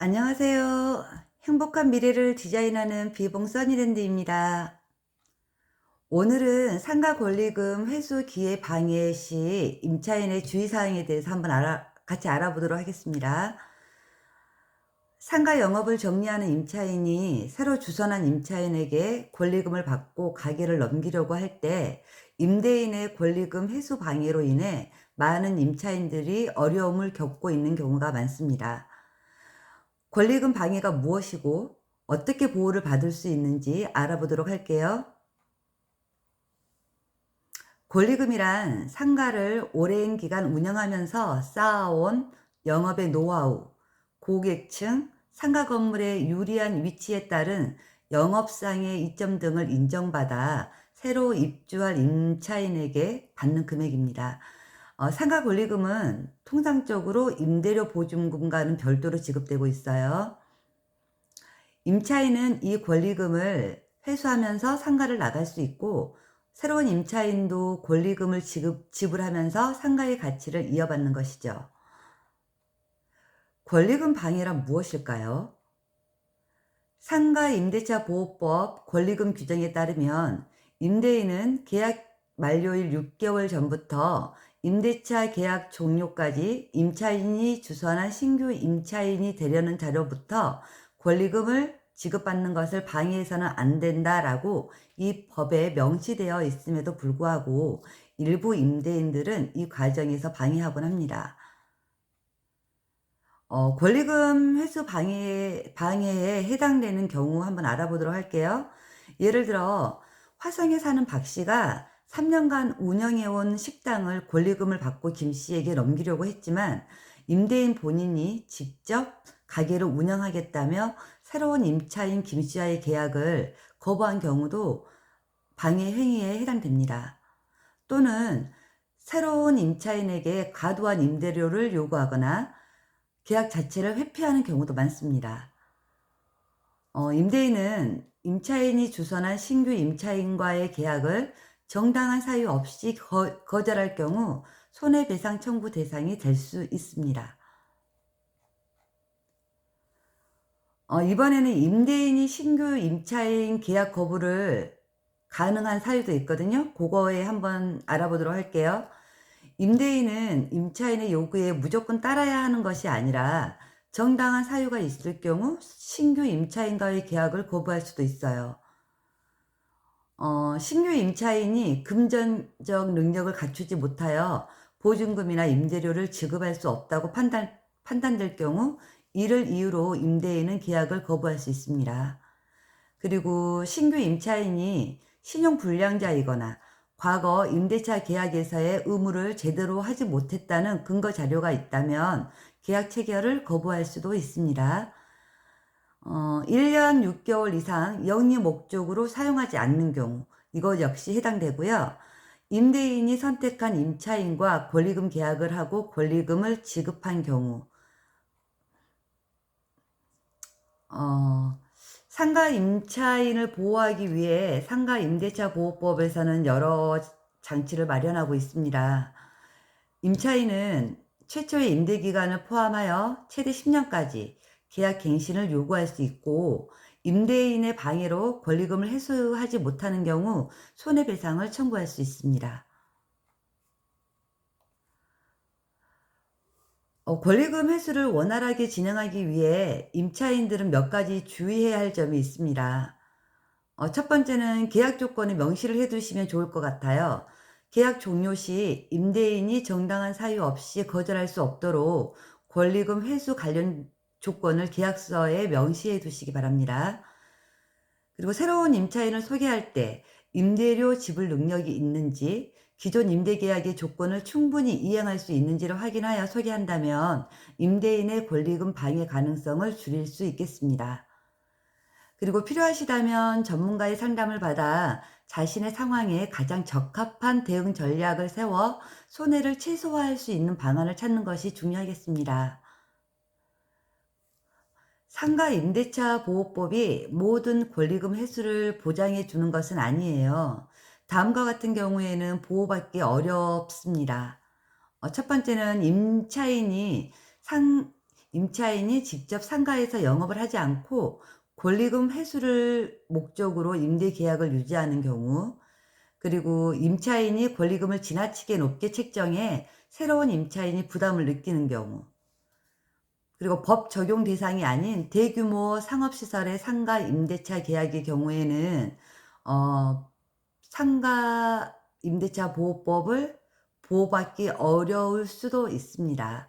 안녕하세요. 행복한 미래를 디자인하는 비봉 써니랜드입니다. 오늘은 상가 권리금 회수 기회 방해 시 임차인의 주의사항에 대해서 한번 같이 알아보도록 하겠습니다. 상가 영업을 정리하는 임차인이 새로 주선한 임차인에게 권리금을 받고 가게를 넘기려고 할 때 임대인의 권리금 회수 방해로 인해 많은 임차인들이 어려움을 겪고 있는 경우가 많습니다. 권리금 방해가 무엇이고 어떻게 보호를 받을 수 있는지 알아보도록 할게요. 권리금이란 상가를 오랜 기간 운영하면서 쌓아온 영업의 노하우, 고객층, 상가 건물의 유리한 위치에 따른 영업상의 이점 등을 인정받아 새로 입주할 임차인에게 받는 금액입니다. 상가 권리금은 통상적으로 임대료 보증금과는 별도로 지급되고 있어요. 임차인은 이 권리금을 회수하면서 상가를 나갈 수 있고, 새로운 임차인도 권리금을 지불하면서 상가의 가치를 이어받는 것이죠. 권리금 방해란 무엇일까요? 상가 임대차 보호법 권리금 규정에 따르면 임대인은 계약 만료일 6개월 전부터 임대차 계약 종료까지 임차인이 주선한 신규 임차인이 되려는 자료부터 권리금을 지급받는 것을 방해해서는 안 된다라고 이 법에 명시되어 있음에도 불구하고 일부 임대인들은 이 과정에서 방해하곤 합니다. 권리금 회수 방해에 해당되는 경우 한번 알아보도록 할게요. 예를 들어 화성에 사는 박 씨가 3년간 운영해온 식당을 권리금을 받고 김 씨에게 넘기려고 했지만 임대인 본인이 직접 가게를 운영하겠다며 새로운 임차인 김 씨와의 계약을 거부한 경우도 방해 행위에 해당됩니다. 또는 새로운 임차인에게 과도한 임대료를 요구하거나 계약 자체를 회피하는 경우도 많습니다. 임대인은 임차인이 주선한 신규 임차인과의 계약을 정당한 사유 없이 거절할 경우 손해배상 청구 대상이 될 수 있습니다. 이번에는 임대인이 신규 임차인 계약 거부를 가능한 사유도 있거든요. 그거에 한번 알아보도록 할게요. 임대인은 임차인의 요구에 무조건 따라야 하는 것이 아니라 정당한 사유가 있을 경우 신규 임차인과의 계약을 거부할 수도 있어요. 신규 임차인이 금전적 능력을 갖추지 못하여 보증금이나 임대료를 지급할 수 없다고 판단될 경우 이를 이유로 임대인은 계약을 거부할 수 있습니다. 그리고 신규 임차인이 신용불량자이거나 과거 임대차 계약에서의 의무를 제대로 하지 못했다는 근거 자료가 있다면 계약 체결을 거부할 수도 있습니다. 1년 6개월 이상 영리 목적으로 사용하지 않는 경우 이것 역시 해당되고요. 임대인이 선택한 임차인과 권리금 계약을 하고 권리금을 지급한 경우 상가 임차인을 보호하기 위해 상가 임대차 보호법에서는 여러 장치를 마련하고 있습니다. 임차인은 최초의 임대 기간을 포함하여 최대 10년까지 계약 갱신을 요구할 수 있고, 임대인의 방해로 권리금을 회수하지 못하는 경우 손해배상을 청구할 수 있습니다. 권리금 회수를 원활하게 진행하기 위해 임차인들은 몇 가지 주의해야 할 점이 있습니다. 첫 번째는 계약 조건을 명시를 해 두시면 좋을 것 같아요. 계약 종료 시 임대인이 정당한 사유 없이 거절할 수 없도록 권리금 회수 관련 조건을 계약서에 명시해 두시기 바랍니다. 그리고 새로운 임차인을 소개할 때 임대료 지불 능력이 있는지, 기존 임대 계약의 조건을 충분히 이행할 수 있는지를 확인하여 소개한다면 임대인의 권리금 방해 가능성을 줄일 수 있겠습니다. 그리고 필요하시다면 전문가의 상담을 받아 자신의 상황에 가장 적합한 대응 전략을 세워 손해를 최소화할 수 있는 방안을 찾는 것이 중요하겠습니다. 상가 임대차 보호법이 모든 권리금 회수를 보장해 주는 것은 아니에요. 다음과 같은 경우에는 보호받기 어렵습니다. 첫 번째는 상 임차인이 직접 상가에서 영업을 하지 않고 권리금 회수를 목적으로 임대 계약을 유지하는 경우, 그리고 임차인이 권리금을 지나치게 높게 책정해 새로운 임차인이 부담을 느끼는 경우, 그리고 법 적용 대상이 아닌 대규모 상업시설의 상가 임대차 계약의 경우에는 어 상가 임대차 보호법을 보호받기 어려울 수도 있습니다.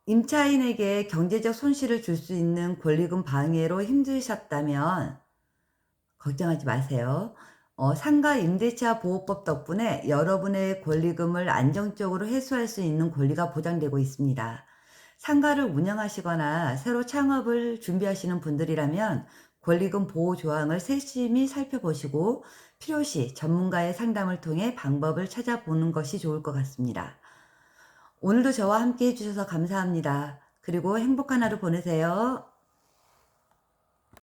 임차인에게 경제적 손실을 줄 수 있는 권리금 방해로 힘드셨다면 걱정하지 마세요. 상가 임대차 보호법 덕분에 여러분의 권리금을 안정적으로 회수할 수 있는 권리가 보장되고 있습니다. 상가를 운영하시거나 새로 창업을 준비하시는 분들이라면 권리금 보호 조항을 세심히 살펴보시고 필요시 전문가의 상담을 통해 방법을 찾아보는 것이 좋을 것 같습니다. 오늘도 저와 함께 해주셔서 감사합니다. 그리고 행복한 하루 보내세요.